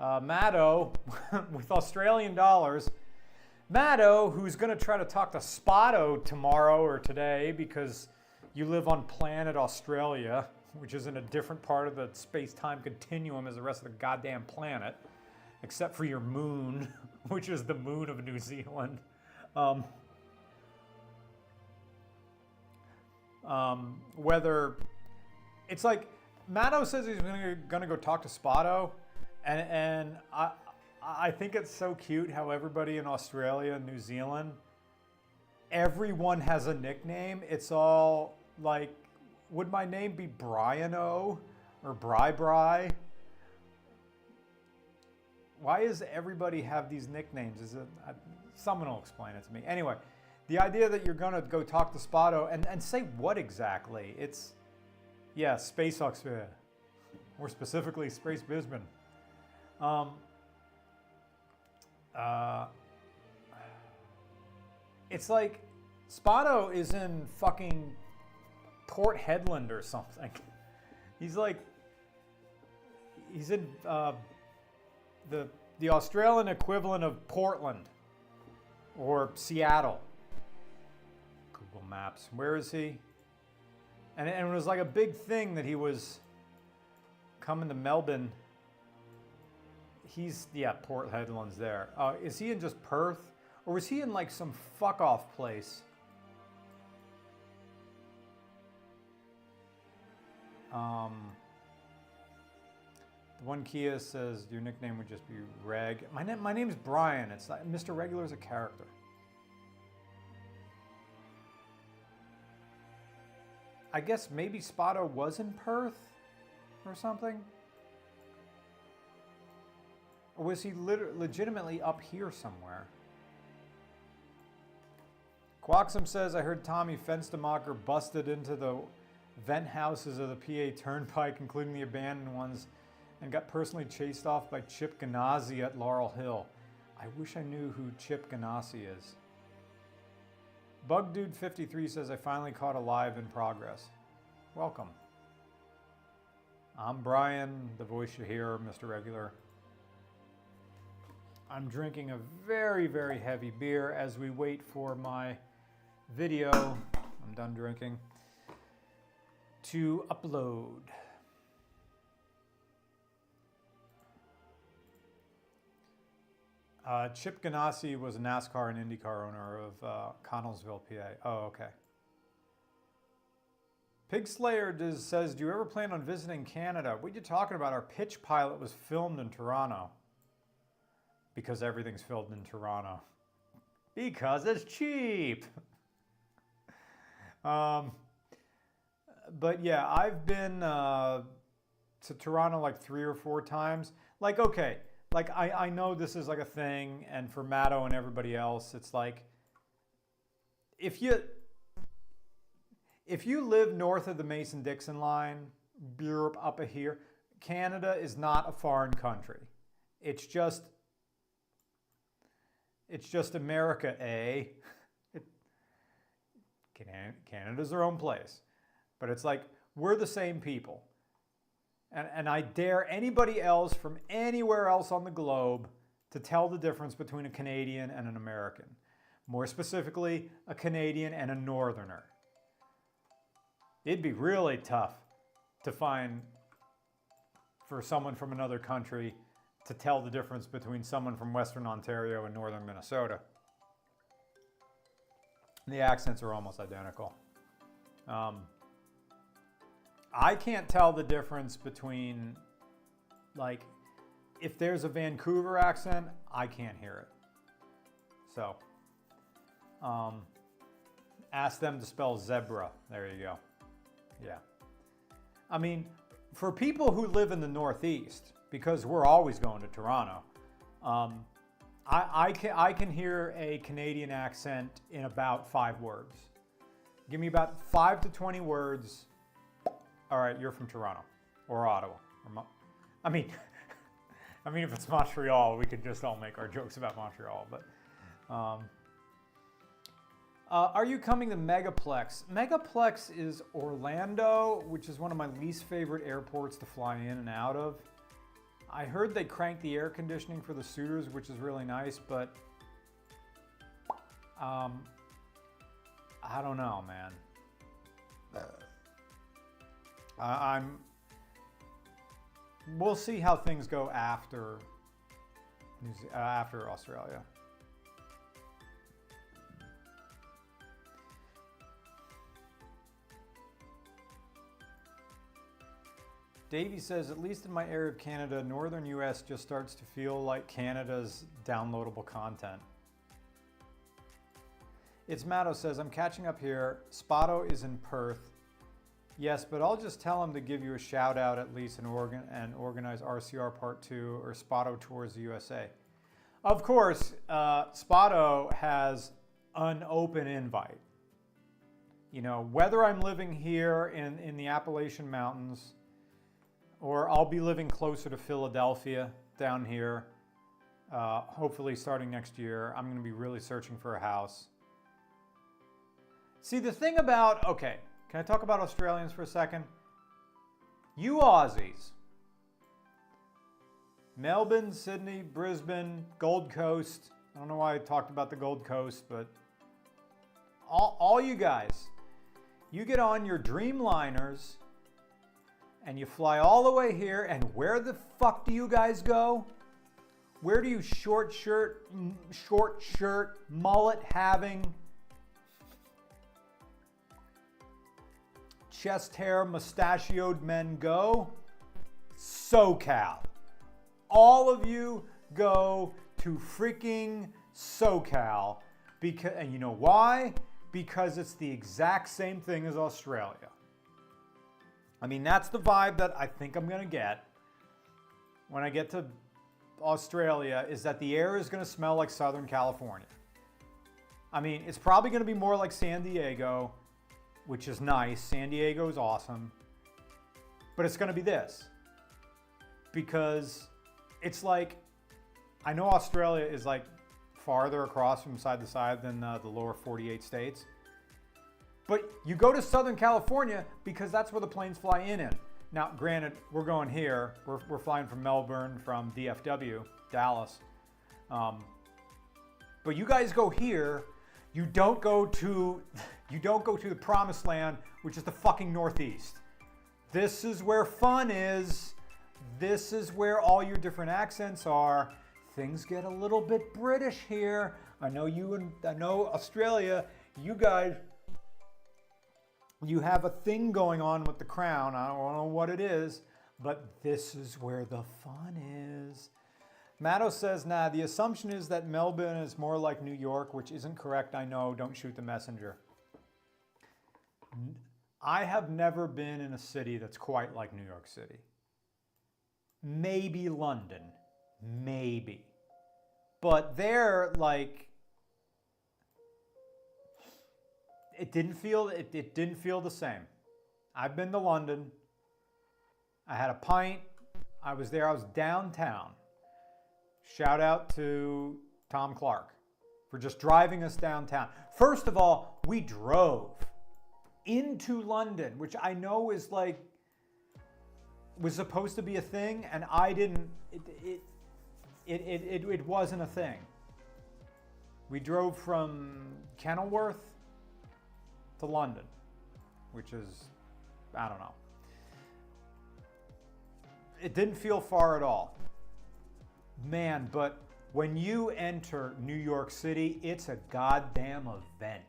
Maddo, with Australian dollars. Maddo, who's going to try to talk to Spotto tomorrow or today because you live on planet Australia, which is in a different part of the space-time continuum as the rest of the goddamn planet, except for your moon, which is the moon of New Zealand. Whether it's like Maddo says he's gonna go talk to Spotto, and I think it's so cute how everybody in Australia and New Zealand, everyone has a nickname. It's all like, would my name be Brian-O or Bri? Why does everybody have these nicknames? Is it someone will explain it to me. Anyway, the idea that you're gonna go talk to Spotto and say what exactly? It's, yeah, Space Oxford, more specifically Space Bisbee. It's like Spotto is in fucking Port Hedland or something. He's in the Australian equivalent of Portland or Seattle. Google Maps. Where is he? And it was like a big thing that he was coming to Melbourne. Port Hedland's there. Is he in just Perth? Or was he in like some fuck off place? The one Kia says your nickname would just be Reg. My name is Brian. It's like Mr. Regular is a character. I guess maybe Spotto was in Perth or something. Or was he legitimately up here somewhere? Quaxum says, I heard Tommy Fenstermacher busted into the vent houses of the PA Turnpike, including the abandoned ones, and got personally chased off by Chip Ganassi at Laurel Hill. I wish I knew who Chip Ganassi is. BugDude53 says, I finally caught a live in progress. Welcome. I'm Brian, the voice you hear, Mr. Regular. I'm drinking a very, very heavy beer as we wait for my video, I'm done drinking, to upload. Chip Ganassi was a NASCAR and IndyCar owner of Connellsville, PA. Oh, okay. Pig Slayer says, do you ever plan on visiting Canada? What are you talking about? Our pitch pilot was filmed in Toronto. Because everything's filmed in Toronto. Because it's cheap. But yeah, I've been to Toronto like 3 or 4 times. Like, okay, like I know this is like a thing, and for Maddo and everybody else, it's like, if you live north of the Mason-Dixon line, Europe up here, Canada is not a foreign country. It's just America, eh? Canada's their own place. But it's like, we're the same people. And I dare anybody else from anywhere else on the globe to tell the difference between a Canadian and an American. More specifically, a Canadian and a Northerner. It'd be really tough to find for someone from another country to tell the difference between someone from Western Ontario and Northern Minnesota. The accents are almost identical. I can't tell the difference between, like, if there's a Vancouver accent, I can't hear it. So, ask them to spell zebra. There you go. Yeah. I mean, for people who live in the Northeast, because we're always going to Toronto, I can hear a Canadian accent in about 5 words. Give me about 5 to 20 words. All right, you're from Toronto or Ottawa. I mean, if it's Montreal, we could just all make our jokes about Montreal. But are you coming to Megaplex? Megaplex is Orlando, which is one of my least favorite airports to fly in and out of. I heard they cranked the air conditioning for the suitors, which is really nice, but I don't know, man. We'll see how things go after Australia. Davey says, at least in my area of Canada, northern US just starts to feel like Canada's downloadable content. It's Matto says, I'm catching up here. Spotto is in Perth. Yes, but I'll just tell him to give you a shout out at least and organize RCR Part 2 or Spotto Tours the USA. Of course, Spotto has an open invite. You know, whether I'm living here in the Appalachian Mountains, or I'll be living closer to Philadelphia down here. Hopefully starting next year, I'm going to be really searching for a house. See, the thing about, okay, can I talk about Australians for a second? You Aussies, Melbourne, Sydney, Brisbane, Gold Coast. I don't know why I talked about the Gold Coast, but all you guys, you get on your Dreamliners and you fly all the way here, and where the fuck do you guys go? Where do you short shirt, mullet having, chest hair, mustachioed men go? SoCal. All of you go to freaking SoCal. And you know why? Because it's the exact same thing as Australia. I mean, that's the vibe that I think I'm going to get when I get to Australia, is that the air is going to smell like Southern California. I mean, it's probably going to be more like San Diego, which is nice. San Diego is awesome. But it's going to be this. Because it's like, I know Australia is like farther across from side to side than the lower 48 states. But you go to Southern California because that's where the planes fly in. Now, granted, we're going here. We're flying from Melbourne, from DFW, Dallas. But you guys go here. You don't go to the promised land, which is the fucking Northeast. This is where fun is. This is where all your different accents are. Things get a little bit British here. I know Australia. You guys. You have a thing going on with the crown. I don't know what it is, but this is where the fun is. Matto says, nah, the assumption is that Melbourne is more like New York, which isn't correct. I know, don't shoot the messenger. I have never been in a city that's quite like New York City. Maybe London, maybe. But they're like, it didn't feel the same. I've been to London. I had a pint. I was downtown. Shout out to Tom Clark for just driving us downtown. First of all, we drove into London, which I know was supposed to be a thing, and I didn't. It wasn't a thing. We drove from Kenilworth to London, which is, I don't know. It didn't feel far at all. Man, but when you enter New York City, it's a goddamn event.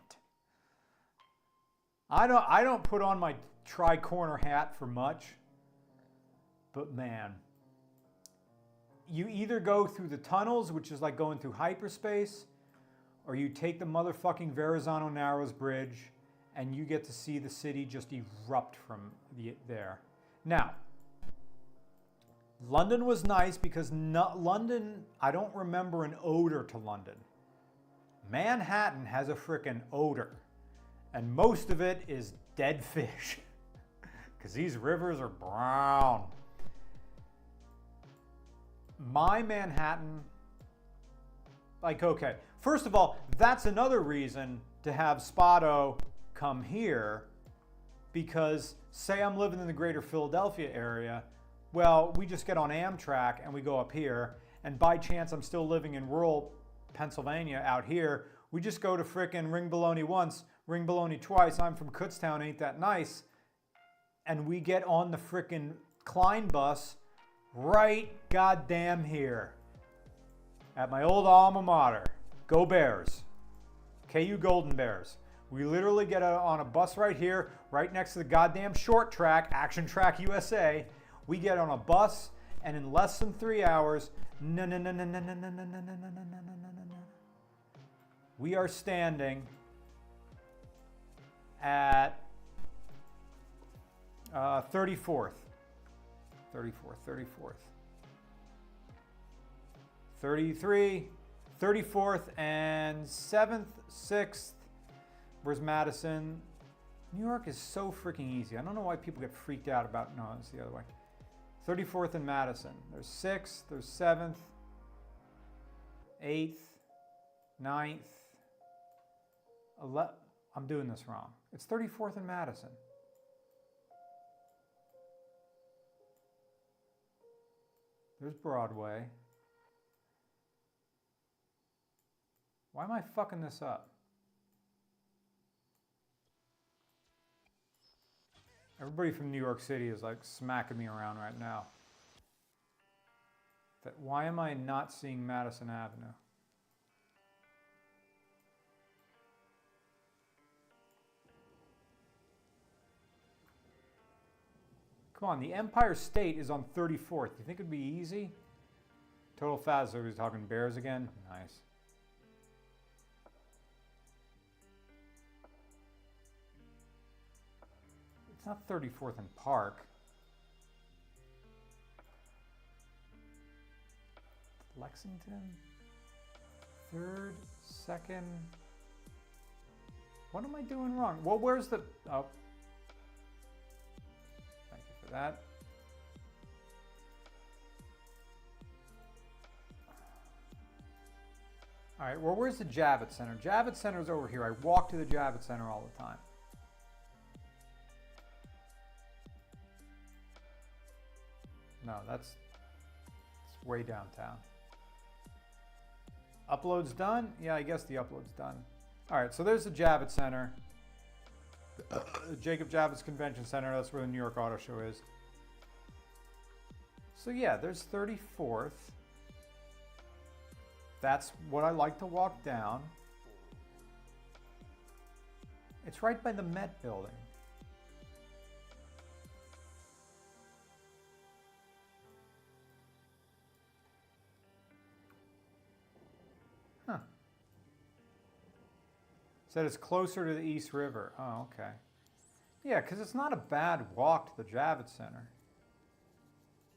I don't put on my tri-corner hat for much, but man, you either go through the tunnels, which is like going through hyperspace, or you take the motherfucking Verrazano Narrows Bridge, and you get to see the city just erupt from there. Now, London was nice because London, I don't remember an odor to London. Manhattan has a frickin' odor. And most of it is dead fish. Because these rivers are brown. My Manhattan, like, okay. First of all, that's another reason to have Spotto come here. Because say I'm living in the greater Philadelphia area, well, we just get on Amtrak and we go up here. And by chance, I'm still living in rural Pennsylvania out here. We just go to frickin' Ring Baloney once, Ring Baloney twice. I'm from Kutztown, ain't that nice? And we get on the frickin' Klein bus right goddamn here at my old alma mater. Go Bears. KU Golden Bears. We literally get on a bus right here, right next to the goddamn short track, Action Track USA. We get on a bus, and in less than 3 hours, we are standing at 34th, 33, 34th, and 7th, 6th. Where's Madison? New York is so freaking easy. I don't know why people get freaked out about, no, it's the other way. 34th and Madison. There's 6th, there's 7th, 8th, 9th, 11th. I'm doing this wrong. It's 34th and Madison. There's Broadway. Why am I fucking this up? Everybody from New York City is like smacking me around right now. Why am I not seeing Madison Avenue? Come on, the Empire State is on 34th. You think it'd be easy? Total Faz, so he's talking Bears again? Nice. It's not 34th and Park. Lexington? 3rd, 2nd. What am I doing wrong? Well, where's the... Oh. Thank you for that. All right, well, where's the Javits Center? Javits Center's over here. I walk to the Javits Center all the time. No, it's way downtown. Upload's done? Yeah, I guess the upload's done. All right, so there's the Javits Center. The Jacob Javits Convention Center, that's where the New York Auto Show is. So yeah, there's 34th. That's what I like to walk down. It's right by the Met building. Huh. Said it's closer to the East River. Oh, okay. Yeah, because it's not a bad walk to the Javits Center.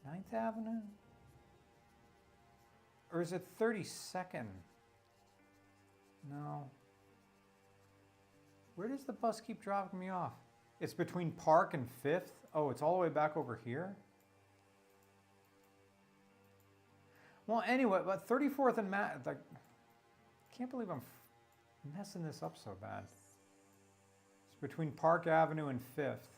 9th Avenue? Or is it 32nd? No. Where does the bus keep dropping me off? It's between Park and 5th? Oh, it's all the way back over here? Well, anyway, but 34th and like, I can't believe I'm messing this up so bad. It's between Park Avenue and 5th.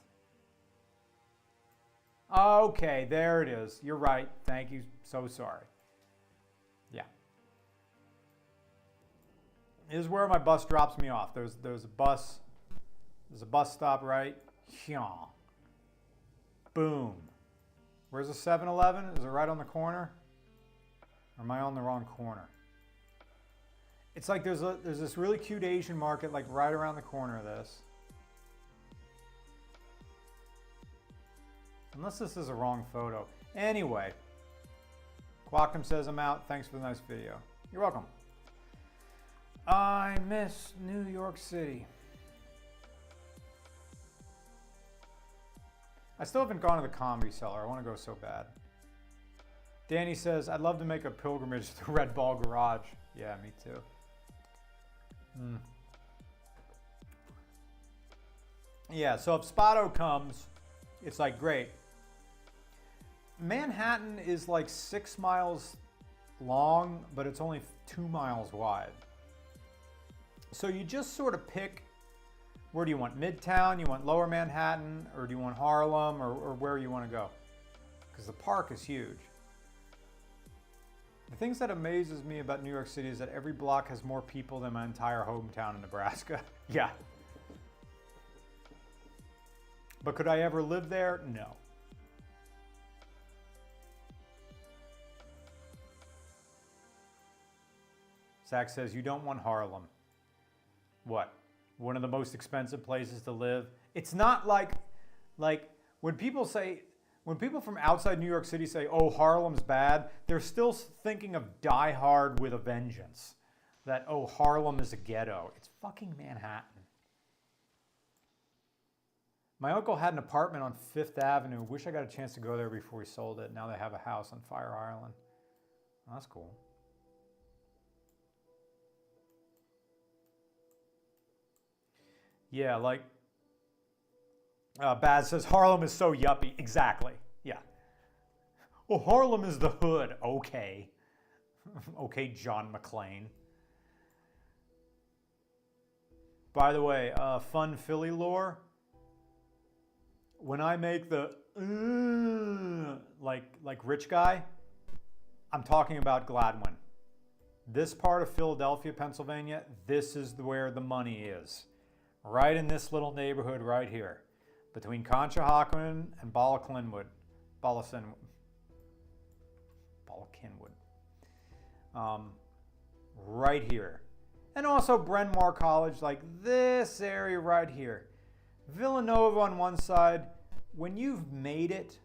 Okay, there it is. You're right. Thank you. So sorry. Yeah. This is where my bus drops me off. There's a bus stop right here. Boom. Where's the 7-Eleven? Is it right on the corner? Or am I on the wrong corner? It's like there's this really cute Asian market like right around the corner of this. Unless this is a wrong photo. Anyway, Quackum says I'm out. Thanks for the nice video. You're welcome. I miss New York City. I still haven't gone to the Comedy Cellar. I want to go so bad. Danny says, I'd love to make a pilgrimage to the Red Ball Garage. Yeah, me too. Yeah, so if Spotto comes, it's like, great. Manhattan is like 6 miles long, but it's only 2 miles wide. So you just sort of pick, where do you want? Midtown, you want Lower Manhattan, or do you want Harlem, or where you want to go? Because the park is huge. The things that amazes me about New York City is that every block has more people than my entire hometown in Nebraska. Yeah. But could I ever live there? No. Zach says, you don't want Harlem. What? One of the most expensive places to live? It's not like when people from outside New York City say, oh, Harlem's bad, they're still thinking of Die Hard with a Vengeance. That, oh, Harlem is a ghetto. It's fucking Manhattan. My uncle had an apartment on 5th Avenue. Wish I got a chance to go there before he sold it. Now they have a house on Fire Island. Oh, that's cool. Yeah, like Baz says, Harlem is so yuppie. Exactly. Yeah. Well, Harlem is the hood. Okay. Okay, John McClane. By the way, fun Philly lore. When I make the like rich guy, I'm talking about Gladwin. This part of Philadelphia, Pennsylvania, this is where the money is. Right in this little neighborhood right here. Between Conshohocken and Ballaclinwood. Right here. And also Bryn Mawr College, like this area right here. Villanova on one side. When you've made it,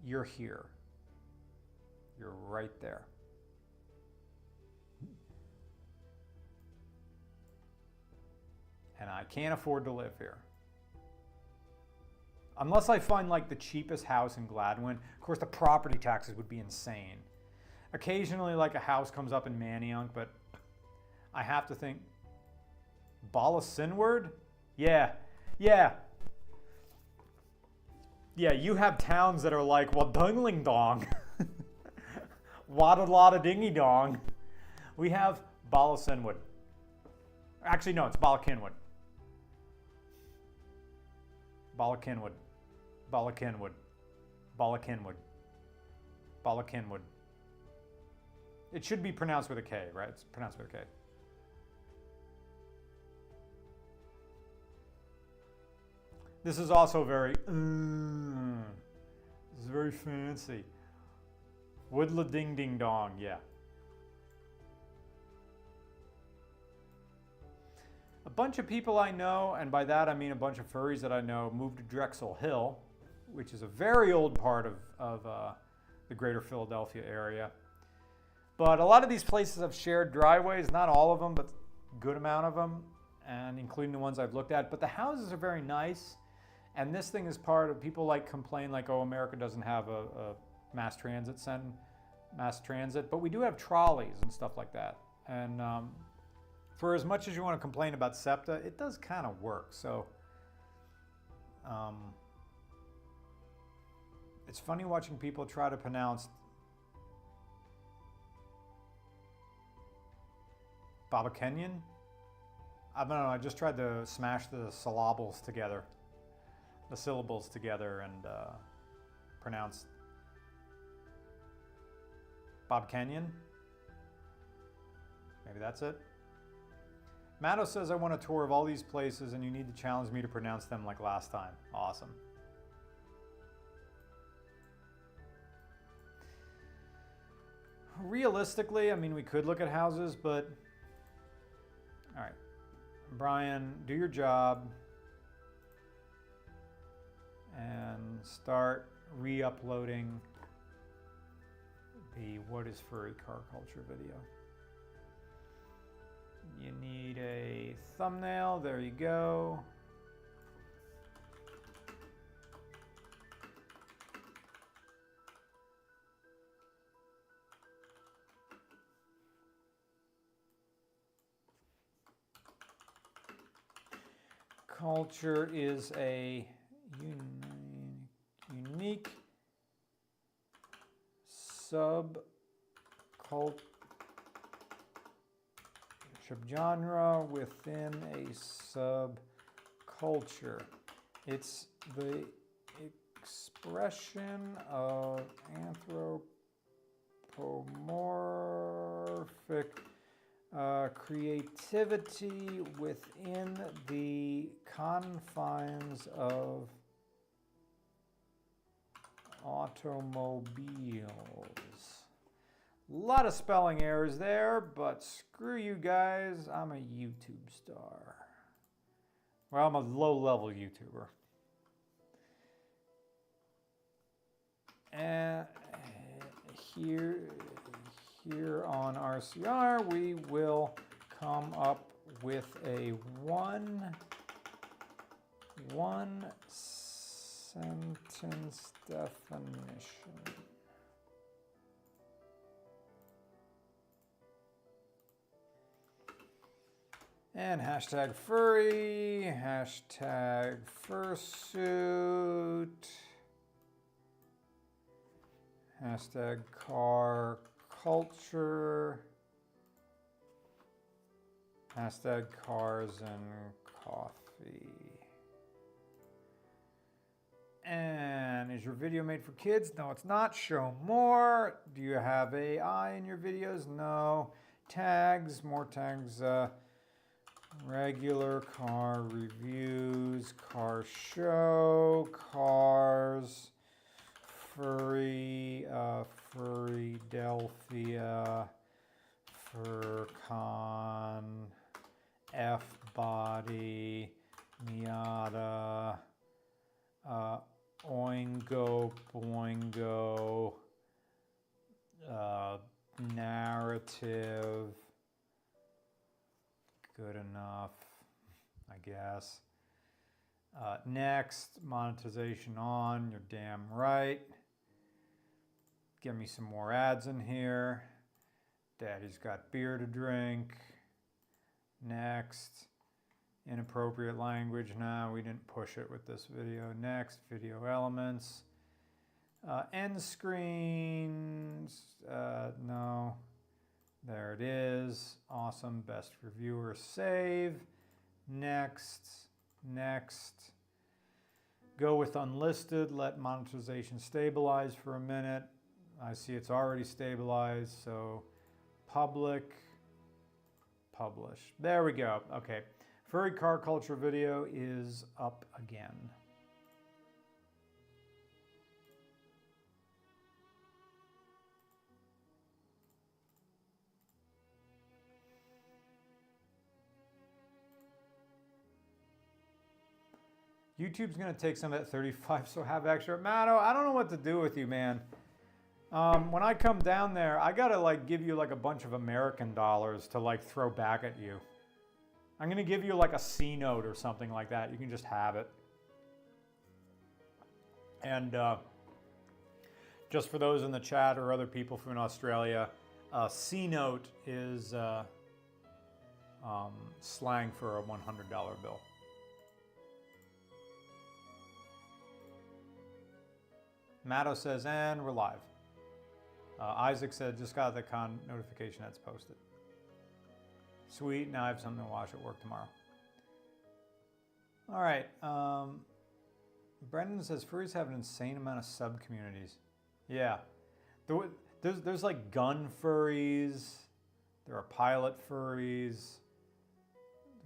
you're here. You're right there. And I can't afford to live here. Unless I find like the cheapest house in Gladwin. Of course, the property taxes would be insane. Occasionally, like a house comes up in Manayunk, but I have to think, Balasinward? Yeah. Yeah, you have towns that are like, well, Dungling Dong. Wada Lotta Dingy Dong. We have Balasinwood. Actually, no, it's Balakinwood. Balakinwood. Balakinwood. Balakinwood. Balakinwood. It should be pronounced with a K, right? It's pronounced with a K. This is also very, this is very fancy. Woodla Ding Ding Dong, yeah. A bunch of people I know, and by that I mean a bunch of furries that I know, moved to Drexel Hill, which is a very old part of the greater Philadelphia area. But a lot of these places have shared driveways, not all of them, but a good amount of them, and including the ones I've looked at. But the houses are very nice, and this thing is part of, people like complain like, oh, America doesn't have a mass transit, but we do have trolleys and stuff like that. And for as much as you want to complain about SEPTA, it does kind of work. So it's funny watching people try to pronounce Baba Kenyan. I don't know, I just tried to smash the syllables together, the syllables together, and pronounce Bob Kenyon. Maybe that's it. Matto says, I want a tour of all these places and you need to challenge me to pronounce them like last time. Awesome. Realistically, I mean, we could look at houses, but all right. Brian, do your job and start re-uploading the What is Furry Car Culture video. You need a thumbnail. There you go. culture is a unique subculture genre within a subculture. It's the expression of anthropomorphic creativity within the confines of automobiles. A lot of spelling errors there, but screw you guys, I'm a YouTube star. Well, I'm a low-level YouTuber. And here on RCR, we will come up with a one sentence definition. And hashtag furry, hashtag fursuit, hashtag car culture, hashtag cars and coffee. And is your video made for kids? No, it's not. Show more. Do you have AI in your videos? No. Tags, more tags. Regular car reviews, car show, cars, furry, Furrydelphia, FurCon, F-Body, Miata, Oingo Boingo, narrative. Good enough, I guess. Next, monetization on, you're damn right. Get me some more ads in here. Daddy's got beer to drink. Next, inappropriate language. No, we didn't push it with this video. Next, video elements. End screens, no. There it is. Awesome. Best reviewer. Save. Next. Next. Go with unlisted. Let monetization stabilize for a minute. I see it's already stabilized. So public. Publish. There we go. Okay. Furry car culture video is up again. YouTube's going to take some of that 35, so have extra. Matto, I don't know what to do with you, man. When I come down there, I got to like give you like a bunch of American dollars to like throw back at you. I'm going to give you like a C note or something like that. You can just have it. And just for those in the chat or other people from Australia, C note is slang for a $100 bill. Matto says, and we're live. Isaac said, just got the con notification that's posted. Sweet, now I have something to watch at work tomorrow. All right. Brendan says, furries have an insane amount of sub-communities. Yeah. There's like gun furries. There are pilot furries.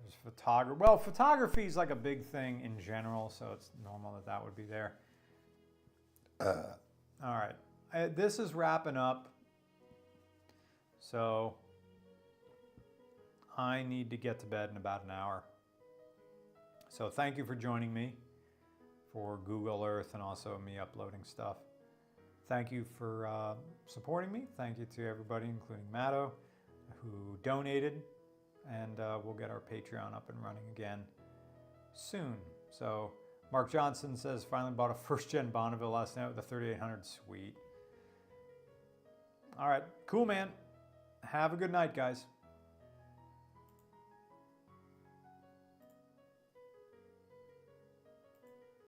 There's photography. Well, photography is like a big thing in general, so it's normal that that would be there. All right, this is wrapping up, so I need to get to bed in about an hour. So thank you for joining me for Google Earth and also me uploading stuff. Thank you for supporting me. Thank you to everybody, including Matto, who donated, and we'll get our Patreon up and running again soon. So Mark Johnson says, finally bought a first-gen Bonneville last night with a 3800. Sweet. All right, cool, man. Have a good night, guys.